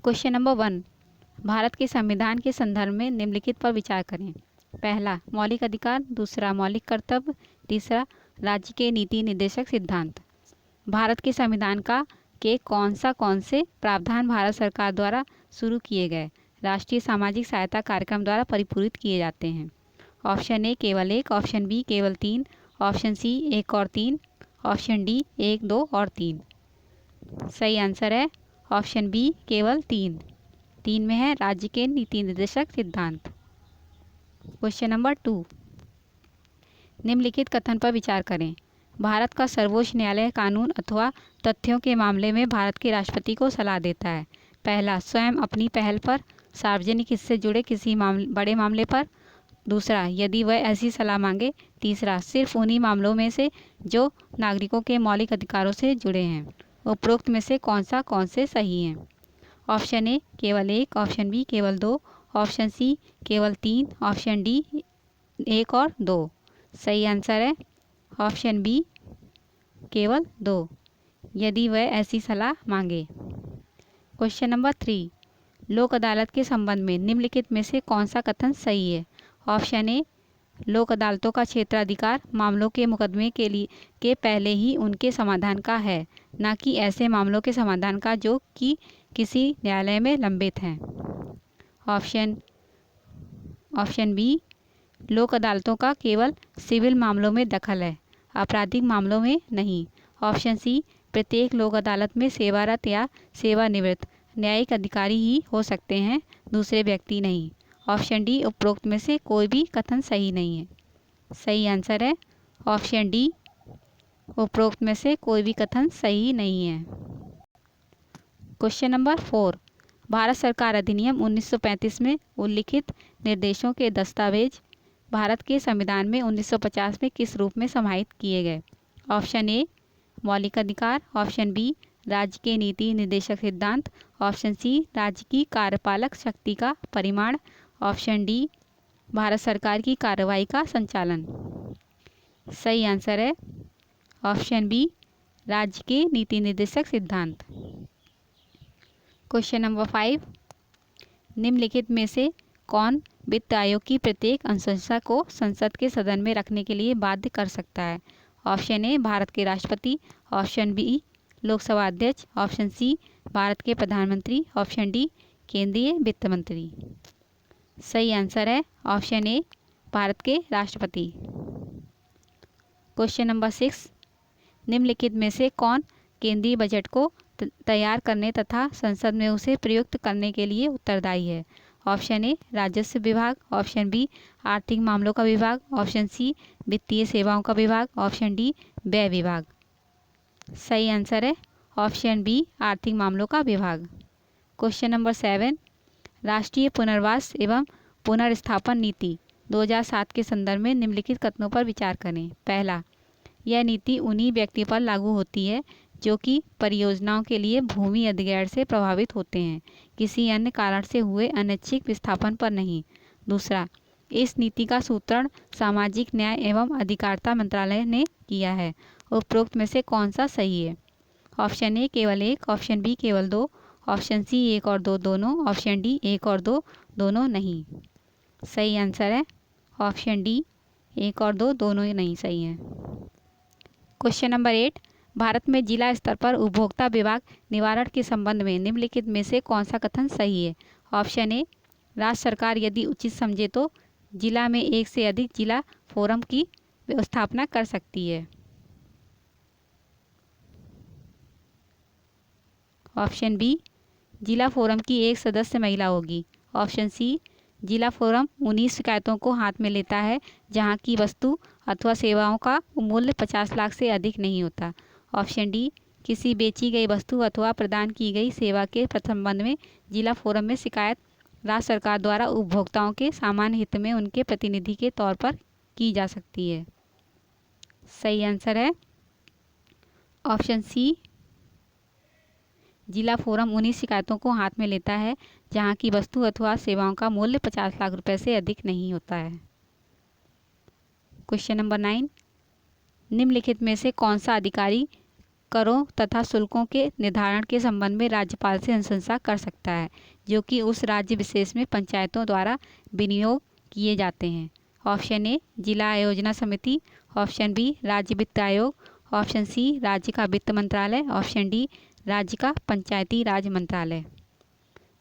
Question number 1, Bharat के संविधान के संदर्भ में निम्नलिखित पर विचार करें। पहला, मौलिक अधिकार। दूसरा, मौलिक कर्तव्य। तीसरा, राज्य के नीति निर्देशक सिद्धांत। भारत के संविधान के कौन से प्रावधान भारत सरकार द्वारा शुरू किए गए राष्ट्रीय सामाजिक सहायता कार्यक्रम द्वारा परिपूरित किए जाते हैं? ऑप्शन ए केवल 1, ऑप्शन बी केवल 3, ऑप्शन सी 1 और 3, ऑप्शन डी 1, 2 और 3। सही आंसर है ऑप्शन बी केवल 3। 3 में है राज्य के नीति निर्देशक सिद्धांत। क्वेश्चन नंबर 2, निम्नलिखित कथन पर विचार करें। भारत का सर्वोच्च न्यायालय कानून अथवा तथ्यों के मामले में भारत के राष्ट्रपति को सलाह देता है। पहला, स्वयं अपनी पहल पर, सार्वजनिक हित से जुड़े किसी बड़े मामले पर। दूसरा, यदि वह ऐसी सलाह मांगे। तीसरा, सिर्फ उन्हीं मामलों में से जो नागरिकों के मौलिक अधिकारों से जुड़े हैं। उपरोक्त में से कौन से सही हैं? ऑप्शन ए केवल 1, ऑप्शन बी केवल 2, ऑप्शन सी केवल 3, ऑप्शन डी 1 और 2। सही आंसर है ऑप्शन बी केवल 2, यदि वह ऐसी सलाह मांगे। क्वेश्चन नंबर 3, लोक अदालत के संबंध में निम्नलिखित में से कौन सा कथन सही है? ऑप्शन ए, लोक अदालतों का क्षेत्राधिकार मामलों के मुकदमे के पहले ही उनके समाधान का है, न कि ऐसे मामलों के समाधान का जो कि किसी न्यायालय में लंबित हैं। ऑप्शन बी, लोक अदालतों का केवल सिविल मामलों में दखल है, आपराधिक मामलों में नहीं। ऑप्शन सी, प्रत्येक लोक अदालत में सेवारत या सेवानिवृत्त न्यायिक अधिकारी ही हो सकते हैं, दूसरे व्यक्ति नहीं। ऑप्शन डी, उपरोक्त में से कोई भी कथन सही नहीं है। सही आंसर है ऑप्शन डी, उपरोक्त में से कोई भी कथन सही नहीं है। क्वेश्चन नंबर 4, भारत सरकार अधिनियम 1935 में उल्लिखित निर्देशों के दस्तावेज भारत के संविधान में 1950 में किस रूप में समाहित किए गए? ऑप्शन ए, मौलिक अधिकार। ऑप्शन बी, राज्य के नीति निर्देशक सिद्धांत। ऑप्शन सी, राज्य की कार्यपालक शक्ति का परिमाण। ऑप्शन डी, भारत सरकार की कार्रवाई का संचालन। सही आंसर है ऑप्शन बी, राज्य के नीति निर्देशक सिद्धांत। क्वेश्चन नंबर 5, निम्नलिखित में से कौन वित्त आयोग की प्रत्येक अनुशंसा को संसद के सदन में रखने के लिए बाध्य कर सकता है? ऑप्शन ए, भारत के राष्ट्रपति। ऑप्शन बी, लोकसभा अध्यक्ष। ऑप्शन सी, भारत के प्रधानमंत्री। ऑप्शन डी, केंद्रीय वित्त मंत्री। सही आंसर है ऑप्शन ए, भारत के राष्ट्रपति। क्वेश्चन नंबर 6, निम्नलिखित में से कौन केंद्रीय बजट को तैयार करने तथा संसद में उसे प्रयुक्त करने के लिए उत्तरदायी है? ऑप्शन ए, राजस्व विभाग। ऑप्शन बी, आर्थिक मामलों का विभाग। ऑप्शन सी, वित्तीय सेवाओं का विभाग। ऑप्शन डी, व्यय विभाग। सही आंसर है ऑप्शन बी, आर्थिक मामलों का विभाग। क्वेश्चन नंबर 7, राष्ट्रीय पुनर्वास एवं पुनर्स्थापन नीति 2007 के संदर्भ में निम्नलिखित कथनों पर विचार करें। पहला, यह नीति उन्हीं व्यक्ति पर लागू होती है जो कि परियोजनाओं के लिए भूमि अधिग्रहण से प्रभावित होते हैं, किसी अन्य कारण से हुए अनैच्छिक विस्थापन पर नहीं। दूसरा, इस नीति का सूत्रण सामाजिक न्याय एवं अधिकारिता मंत्रालय ने किया है। उपरोक्त में से कौन सा सही है? ऑप्शन ए केवल 1, ऑप्शन बी केवल 2, ऑप्शन सी 1 और 2 दोनों, ऑप्शन डी 1 और 2 दोनों नहीं। सही आंसर है ऑप्शन डी, 1 और 2 दोनों ही नहीं सही हैं। क्वेश्चन नंबर 8, भारत में जिला स्तर पर उपभोक्ता विवाद निवारण के संबंध में निम्नलिखित में से कौन सा कथन सही है? ऑप्शन ए, राज्य सरकार यदि उचित समझे तो जिला में एक से अधिक जिला फोरम की व्यवस्थापना कर सकती है। ऑप्शन बी, जिला फोरम की एक सदस्य महिला होगी। ऑप्शन सी, जिला फोरम उन्हीं शिकायतों को हाथ में लेता है जहां की वस्तु अथवा सेवाओं का मूल्य 50 लाख से अधिक नहीं होता। ऑप्शन डी, किसी बेची गई वस्तु अथवा प्रदान की गई सेवा के संबंध में जिला फोरम में शिकायत राज्य सरकार द्वारा उपभोक्ताओं के सामान्य हित में उनके प्रतिनिधि के तौर पर की जा सकती है। सही आंसर है ऑप्शन सी, जिला फोरम उन्हीं शिकायतों को हाथ में लेता है जहां की वस्तु अथवा सेवाओं का मूल्य 50 लाख रुपए से अधिक नहीं होता है। क्वेश्चन नंबर 9, निम्नलिखित में से कौन सा अधिकारी करों तथा शुल्कों के निर्धारण के संबंध में राज्यपाल से अनुशंसा कर सकता है, जो कि उस राज्य विशेष में पंचायतों द्वारा विनियोग किए जाते हैं। ऑप्शन ए जिला आयोजना समिति, ऑप्शन बी राज्य वित्त आयोग, ऑप्शन सी राज्य का वित्त मंत्रालय, ऑप्शन डी राज्य का पंचायती राज मंत्रालय।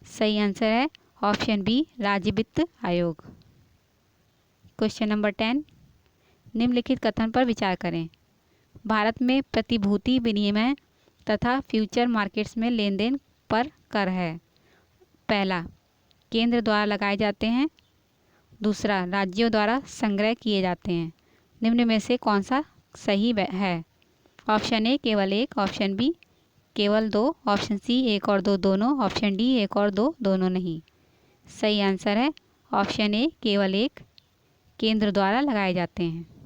सही आंसर है ऑप्शन बी राज्य वित्त आयोग। क्वेश्चन नंबर 10, निम्नलिखित कथन पर विचार करें। भारत में प्रतिभूति विनिमय तथा फ्यूचर मार्केट्स में लेन देन पर कर है। पहला, केंद्र द्वारा लगाए जाते हैं। दूसरा, राज्यों द्वारा संग्रह किए जाते हैं। निम्न में से कौन सा सही है? ऑप्शन ए केवल एक, ऑप्शन बी केवल दो, ऑप्शन सी एक और दो दोनों, ऑप्शन डी एक और दो दोनों नहीं। सही आंसर है ऑप्शन ए केवल एक, केंद्र द्वारा लगाए जाते हैं।